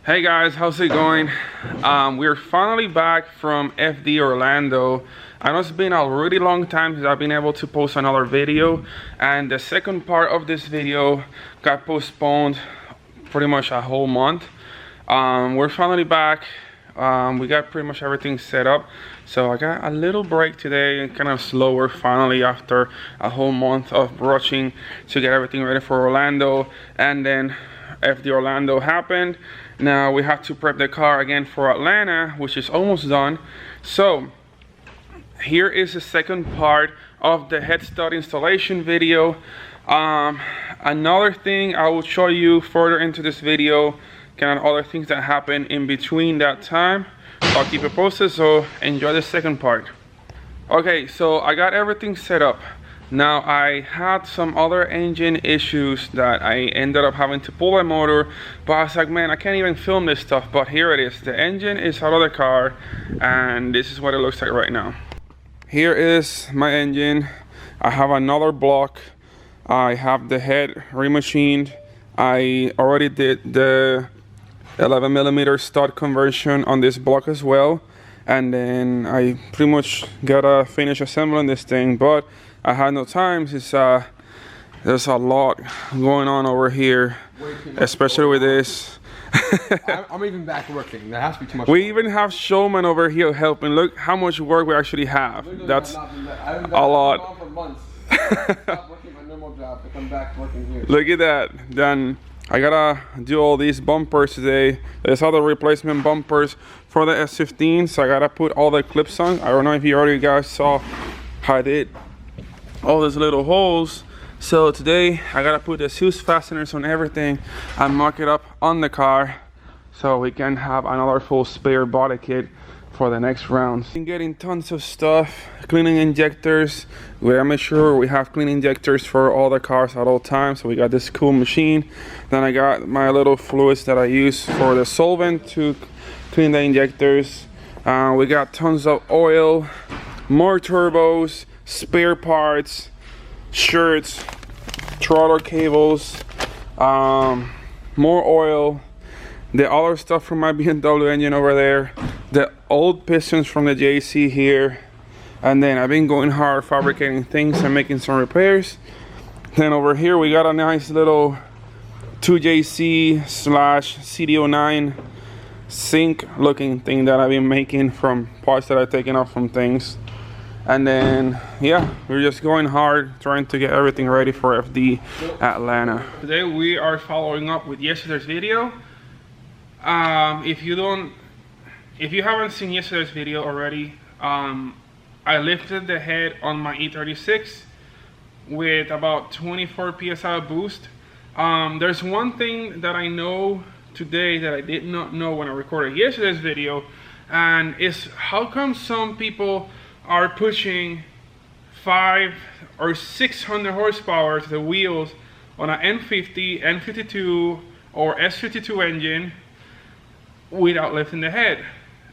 Hey guys, how's it going? We're finally back from FD Orlando. I know it's been a really long time since I've been able to post another video, and the second part of this video got postponed pretty much a whole month. We're finally back. We got pretty much everything set up, so I got a little break today and kind of slower finally after a whole month of rushing to get everything ready for Orlando. And then FD Orlando happened. Now we have to prep the car again for Atlanta, which is almost done. So here is the second part of the Headstud installation video. Another thing I will show you further into this video, kind of other things that happen in between that time. I'll keep it posted, so enjoy the second part. Okay, so I got everything set up. Now I had some other engine issues that I ended up having to pull my motor, but I was like, man, I can't even film this stuff. But here it is. The engine is out of the car, and this is what it looks like right now. Here is my engine. I have another block. I have the head remachined. I already did the 11mm stud conversion on this block as well, and then I pretty much gotta finish assembling this thing, but I had no time since there's a lot going on over here, especially with this. I'm even back working. There has to be too much. We even have showmen over here helping. Look how much work we actually have. Literally, that's a lot. For months. Stop working my normal job to come back working here. Look at that. Then I gotta do all these bumpers today. There's other replacement bumpers for the S15, so I gotta put all the clips on. I don't know if you already guys saw how I did all these little holes. So today I gotta put the Zeus fasteners on everything and mark it up on the car so we can have another full spare body kit for the next rounds. Been getting tons of stuff, cleaning injectors. We gotta make sure we have clean injectors for all the cars at all times. So we got this cool machine. Then I got my little fluids that I use for the solvent to clean the injectors. We got tons of oil, more turbos, spare parts, shirts, throttle cables, more oil, the other stuff from my BMW engine over there, the old pistons from the JC here, and then I've been going hard fabricating things and making some repairs. Then over here we got a nice little 2JC/CD09 sink looking thing that I've been making from parts that I've taken off from things. And then, yeah, we're just going hard, trying to get everything ready for FD Atlanta. Today we are following up with yesterday's video. If you haven't seen yesterday's video already, I lifted the head on my E36 with about 24 PSI boost. There's one thing that I know today that I did not know when I recorded yesterday's video, and it's how come some people are pushing 500 or 600 horsepower to the wheels on an M50, N52 or S52 engine without lifting the head,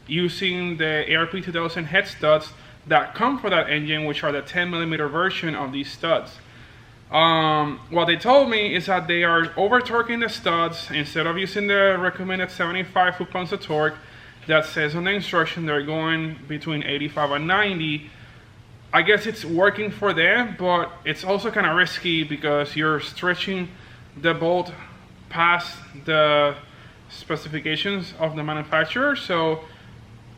using the ARP 2000 head studs that come for that engine, which are the 10mm version of these studs. What they told me is that they are over torquing the studs. Instead of using the recommended 75 foot-pounds of torque that says on the instruction, they're going between 85 and 90. I guess it's working for them, but it's also kind of risky because you're stretching the bolt past the specifications of the manufacturer. So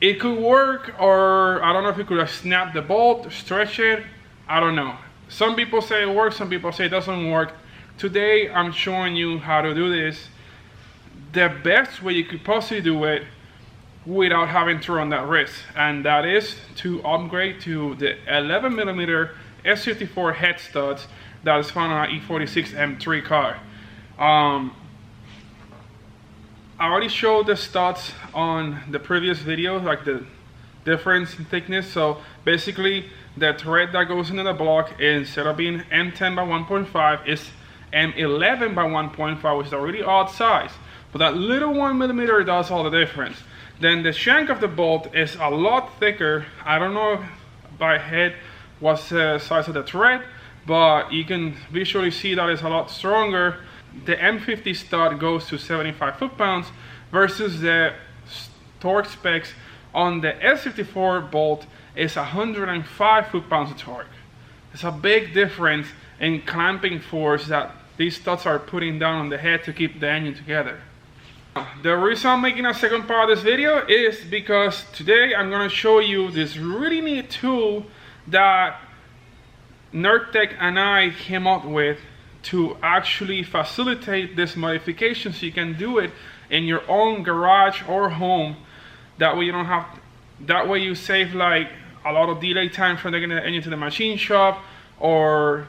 it could work, or I don't know if you could snap the bolt, stretch it, I don't know. Some people say it works, some people say it doesn't work. Today I'm showing you how to do this the best way you could possibly do it without having to run that risk, and that is to upgrade to the 11mm S54 head studs that is found on an E36 M3 car. I already showed the studs on the previous video, like the difference in thickness. So basically the thread that goes into the block, instead of being M10 by 1.5 is M11 by 1.5, which is a really odd size, but that little 1mm does all the difference. Then the shank of the bolt is a lot thicker. I don't know by head what's the size of the thread, but you can visually see that it's a lot stronger. The M50 stud goes to 75 foot-pounds versus the torque specs on the S54 bolt is 105 foot-pounds of torque. It's a big difference in clamping force that these studs are putting down on the head to keep the engine together. The reason I'm making a second part of this video is because today I'm going to show you this really neat tool that Nerpetch and I came up with to actually facilitate this modification, so you can do it in your own garage or home. That way you don't have, that way you save like a lot of delay time from taking the engine to the machine shop or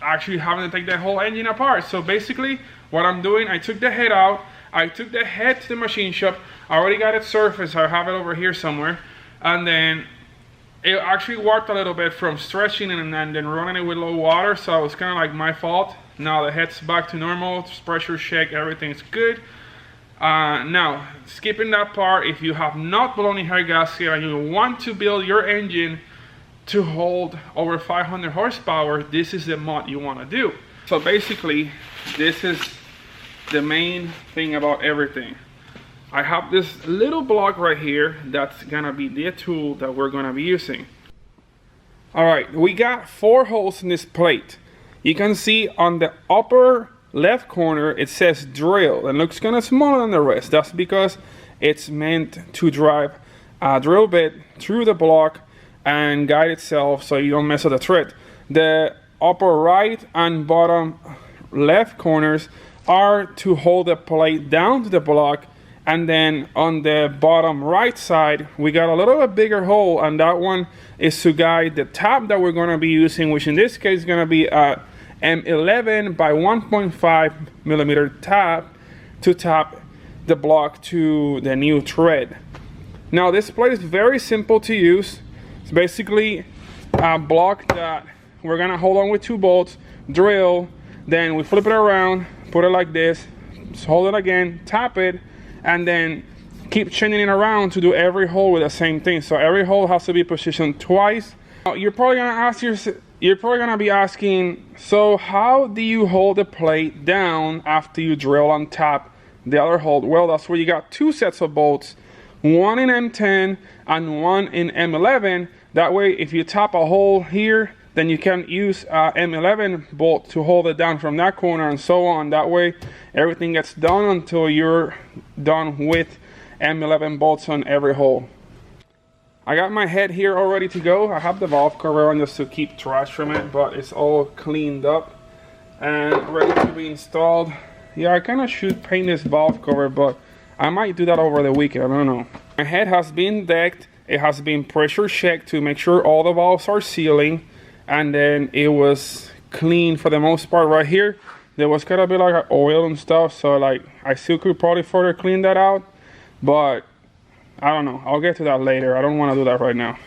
actually having to take the whole engine apart. So basically what I'm doing, I took the head out, I took the head to the machine shop, I already got it surfaced, I have it over here somewhere, and then it actually worked a little bit from stretching and then running it with low water, so it was kind of like my fault. Now the head's back to normal, pressure check, everything's good. Now, skipping that part, if you have not blown a head gasket and you want to build your engine to hold over 500 horsepower, this is the mod you want to do. So basically, this is the main thing about everything. I have this little block right here that's gonna be the tool that we're gonna be using. Alright, we got 4 holes in this plate. You can see on the upper left corner it says drill and looks kind of smaller than the rest. That's because it's meant to drive a drill bit through the block and guide itself so you don't mess up the thread. The upper right and bottom left corners are to hold the plate down to the block, and then on the bottom right side we got a little bit bigger hole, and that one is to guide the tap that we're going to be using, which in this case is going to be a M11 by 1.5 millimeter tap to tap the block to the new thread. Now this plate is very simple to use. It's basically a block that we're gonna hold on with 2 bolts, drill, then we flip it around, put it like this, hold it again, tap it, and then keep changing it around to do every hole with the same thing. So every hole has to be positioned twice. Now, you're probably gonna be asking, so how do you hold the plate down after you drill and tap the other hole? Well, that's where you got 2 sets of bolts, one in M10 and one in M11. That way, if you tap a hole here, then you can use a M11 bolt to hold it down from that corner and so on. That way, everything gets done until you're done with M11 bolts on every hole. I got my head here all ready to go. I have the valve cover on just to keep trash from it, but it's all cleaned up and ready to be installed. Yeah, I kind of should paint this valve cover, but I might do that over the weekend, I don't know. My head has been decked, it has been pressure checked to make sure all the valves are sealing, and then it was clean for the most part. Right here there was kind of a bit like oil and stuff, so like I still could probably further clean that out, but I don't know, I'll get to that later. I don't want to do that right now.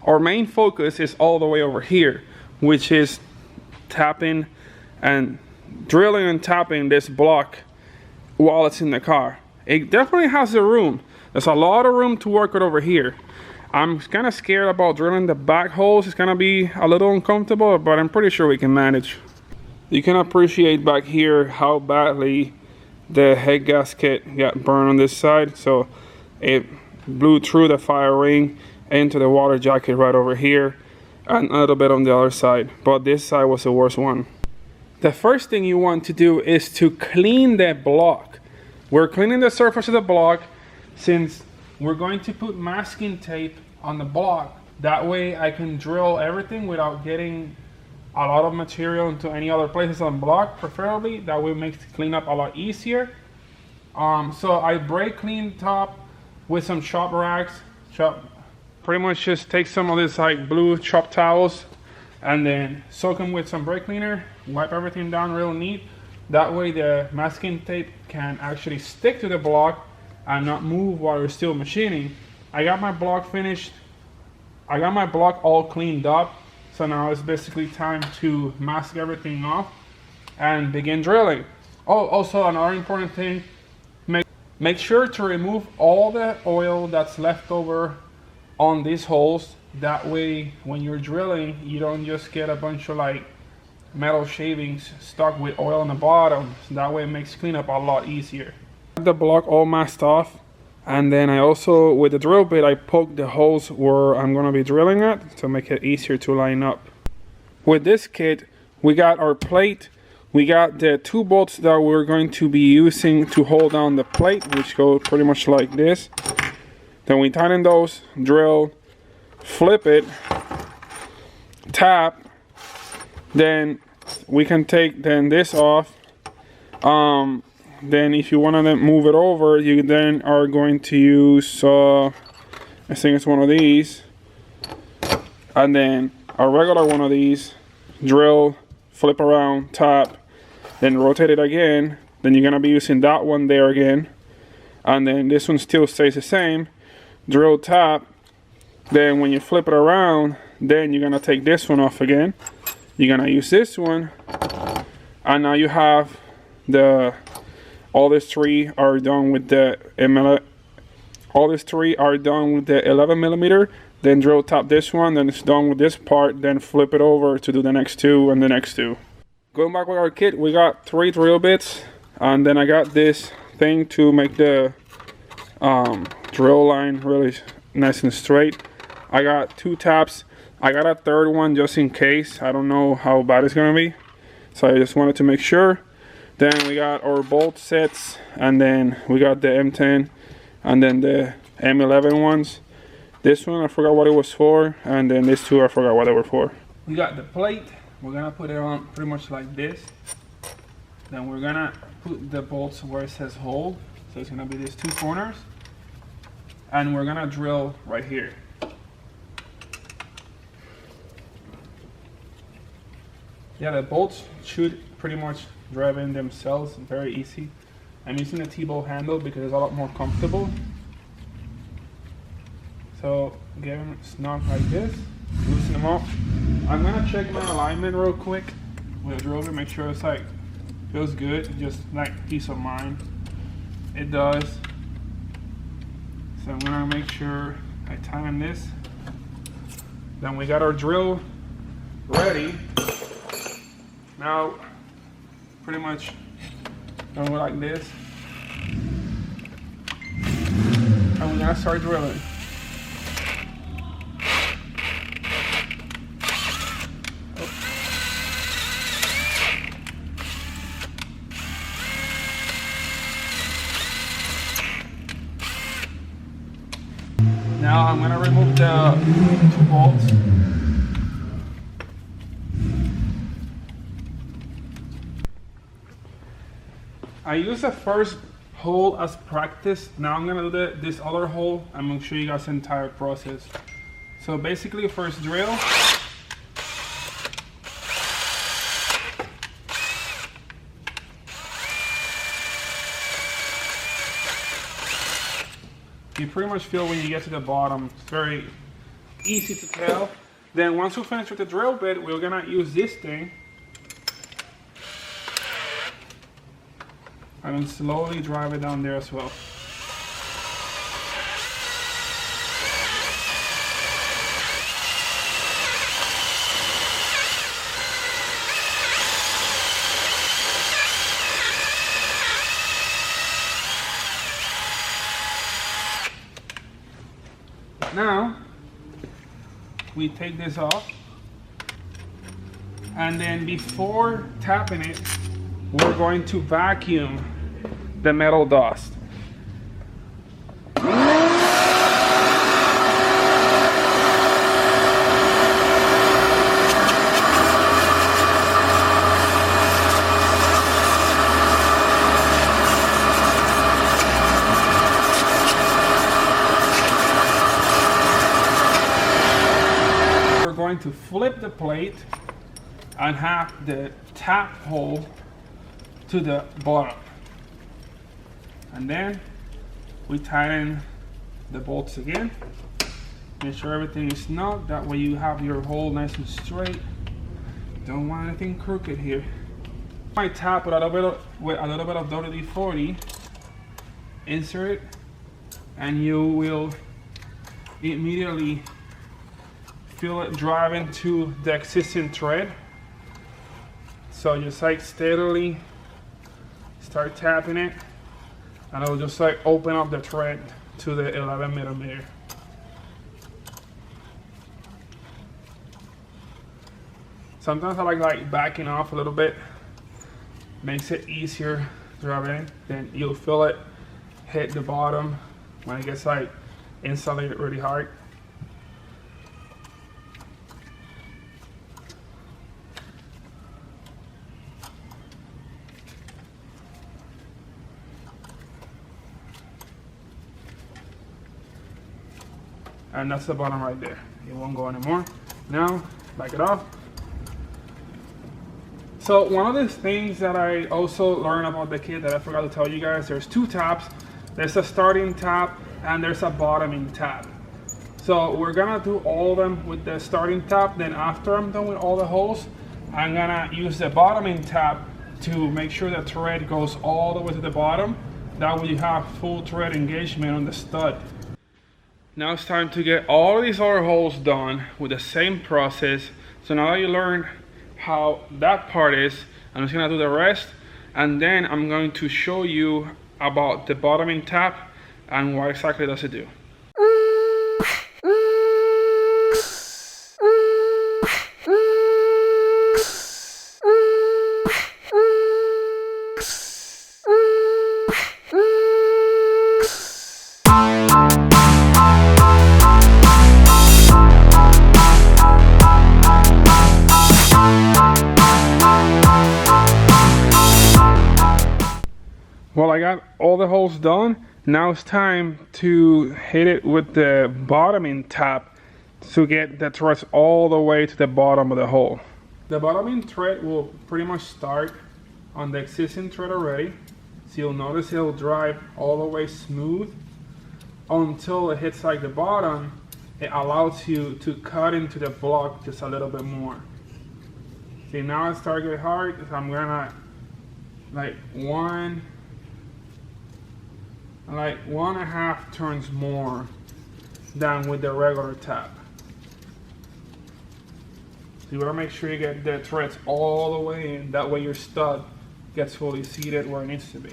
Our main focus is all the way over here, which is tapping and drilling and tapping this block while it's in the car. It definitely has the room. There's a lot of room to work with over here. I'm kind of scared about drilling the back holes. It's gonna be a little uncomfortable, but I'm pretty sure we can manage. You can appreciate back here how badly the head gasket got burned on this side. So it blew through the fire ring into the water jacket right over here, and a little bit on the other side, but this side was the worst one. The first thing you want to do is to clean the block. We're cleaning the surface of the block since we're going to put masking tape on the block. That way I can drill everything without getting a lot of material into any other places on the block, preferably. That way it makes the cleanup a lot easier. So I brake clean top with some shop rags. Pretty much just take some of this like blue shop towels and then soak them with some brake cleaner, wipe everything down real neat. That way the masking tape can actually stick to the block and not move while you're still machining. I got my block finished. I got my block all cleaned up. So now it's basically time to mask everything off and begin drilling. Oh, also another important thing, make sure to remove all the oil that's left over on these holes. That way when you're drilling, you don't just get a bunch of like metal shavings stuck with oil on the bottom. So that way it makes cleanup a lot easier. The block all masked off, and then I also, with the drill bit, I poked the holes where I'm gonna be drilling at to make it easier to line up. With this kit, we got our plate, we got the 2 bolts that we're going to be using to hold down the plate, which go pretty much like this. Then we tighten those, drill, flip it, tap, then we can take this off. Then if you want to move it over, you then are going to use I think it's one of these, and then a regular one of these, drill, flip around, tap, then rotate it again. Then you're gonna be using that one there again, and then this one still stays the same, drill, tap. Then when you flip it around, then you're gonna take this one off again, you're gonna use this one, and now you have all these 3 are done with the 11mm. Then drill tap this one, then it's done with this part, then flip it over to do the next 2 and the next 2. Going back with our kit, we got 3 drill bits, and then I got this thing to make the drill line really nice and straight. I got 2 taps. I got a 3rd one just in case. I don't know how bad it's gonna be, so I just wanted to make sure. Then we got our bolt sets, and then we got the M10 and then the M11 ones. This one I forgot what it was for, and then these 2 I forgot what they were for. We got the plate. We're gonna put it on pretty much like this. Then we're gonna put the bolts where it says hold. So it's gonna be these 2 corners. And we're gonna drill right here. Yeah, the bolts should pretty much drive in themselves, very easy. I'm using a T-bolt handle because it's a lot more comfortable. So get them snug like this, loosen them up. I'm gonna check my alignment real quick with a drill bit, make sure it's like feels good, just like peace of mind. It does. So I'm gonna make sure I tighten this. Then we got our drill ready. Now pretty much gonna go like this, and we're gonna start drilling. Now I'm gonna remove the 2 bolts. I use the first hole as practice. Now I'm gonna do this other hole. I'm gonna show you guys the entire process. So basically, first drill. You pretty much feel when you get to the bottom. It's very easy to tell. Then once we finish with the drill bit, we're gonna use this thing and then slowly drive it down there as well. Now we take this off, and then before tapping it, we're going to vacuum the metal dust. We're going to flip the plate and have the tap hole to the bottom. And then we tighten the bolts again. Make sure everything is snug. That way you have your hole nice and straight. Don't want anything crooked here. I tap with a little bit of WD-40. Insert it, and you will immediately feel it drive into the existing thread. So just like steadily start tapping it and I'll just like open up the thread to the 11mm. Sometimes I like backing off a little bit. Makes it easier to rub in. Then you'll feel it hit the bottom when it gets like insulated really hard. And that's the bottom right there. It won't go anymore. Now, back it off. So one of the things that I also learned about the kit that I forgot to tell you guys, there's two tabs. There's a starting tab and there's a bottoming tab. So we're gonna do all of them with the starting tab. Then after I'm done with all the holes, I'm gonna use the bottoming tab to make sure the thread goes all the way to the bottom. That way you have full thread engagement on the stud. Now it's time to get all of these other holes done with the same process. So now that you learned how that part is, I'm just gonna do the rest, and then I'm going to show you about the bottoming tab and what exactly does it do. Well, I got all the holes done. Now it's time to hit it with the bottoming tab to get the threads all the way to the bottom of the hole. The bottoming thread will pretty much start on the existing thread already. So you'll notice it'll drive all the way smooth until it hits like the bottom. It allows you to cut into the block just a little bit more. See, now it started getting hard, so I'm gonna like 1.5 turns more than with the regular tab. So you wanna make sure you get the threads all the way in, that way your stud gets fully seated where it needs to be.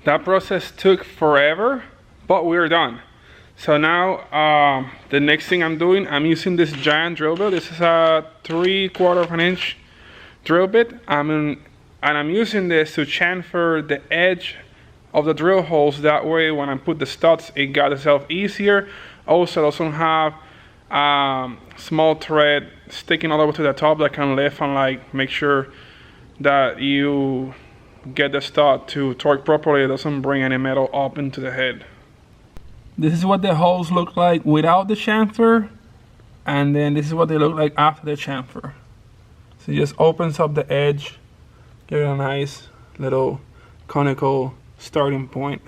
That process took forever, but we're done. So now the next thing I'm doing, I'm using this giant drill bit. This is a 3/4 inch drill bit. And I'm using this to chamfer the edge of the drill holes. That way when I put the studs, it got itself easier. Also doesn't have small thread sticking all the way to the top that can lift and like make sure that you get the stud to torque properly. It doesn't bring any metal up into the head. This is what the holes look like without the chamfer, and then this is what they look like after the chamfer. So it just opens up the edge. Give it a nice little conical starting point.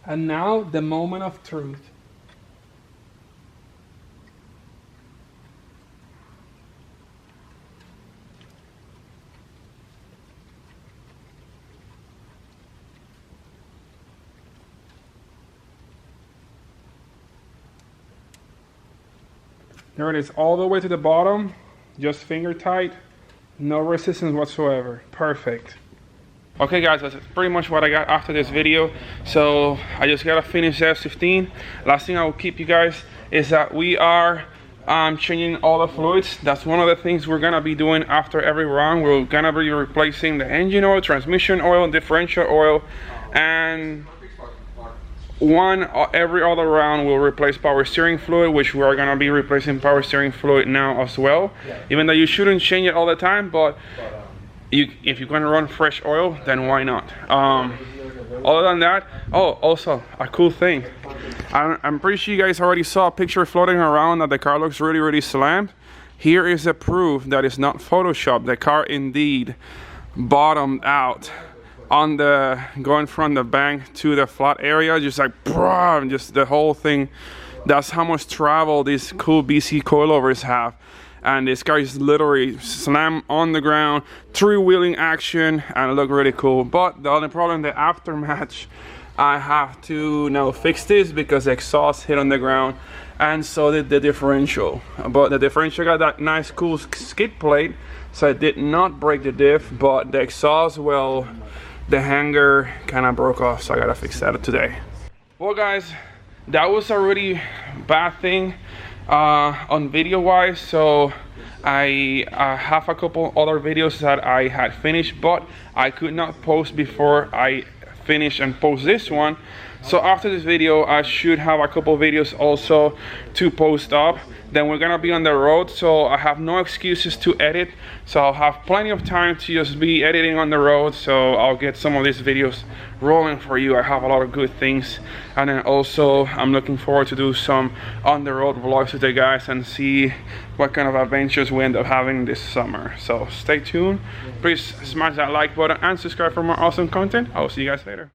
And now the moment of truth. There it is, all the way to the bottom, just finger tight. No resistance whatsoever. Perfect. Okay guys, that's pretty much what I got after this video. So I just gotta finish S15. Last thing I will keep you guys is that we are changing all the fluids. That's one of the things we're gonna be doing after every run. We're gonna be replacing the engine oil, transmission oil, differential oil, and every other round we'll replace power steering fluid, which we are going to be replacing power steering fluid now as well. Even though you shouldn't change it all the time, but if you're going to run fresh oil, then why not? Other than that, oh, also a cool thing, I'm pretty sure you guys already saw a picture floating around that the car looks really slammed. Here is the proof that it's not Photoshop. The car indeed bottomed out on the going from the bank to the flat area, just like just the whole thing. That's how much travel these cool BC coilovers have. and this car is literally slammed on the ground, three-wheeling action, and it looked really cool. But the only problem, the aftermatch, I have to now fix this because the exhaust hit on the ground, and so did the differential. But the differential got that nice cool skid plate, so it did not break the diff, but the exhaust, well, the hanger kind of broke off, so I gotta fix that today. Well guys, that was a really bad thing on video wise, so I have a couple other videos that I had finished, but I could not post before I finish and post this one. So after this video I should have a couple videos also to post up. Then we're gonna be on the road, so I have no excuses to edit, so I'll have plenty of time to just be editing on the road. So I'll get some of these videos rolling for you. I have a lot of good things, and then also I'm looking forward to do some on the road vlogs with the guys and see what kind of adventures we end up having this summer. So stay tuned, please smash that like button and subscribe for more awesome content. I'll see you guys later.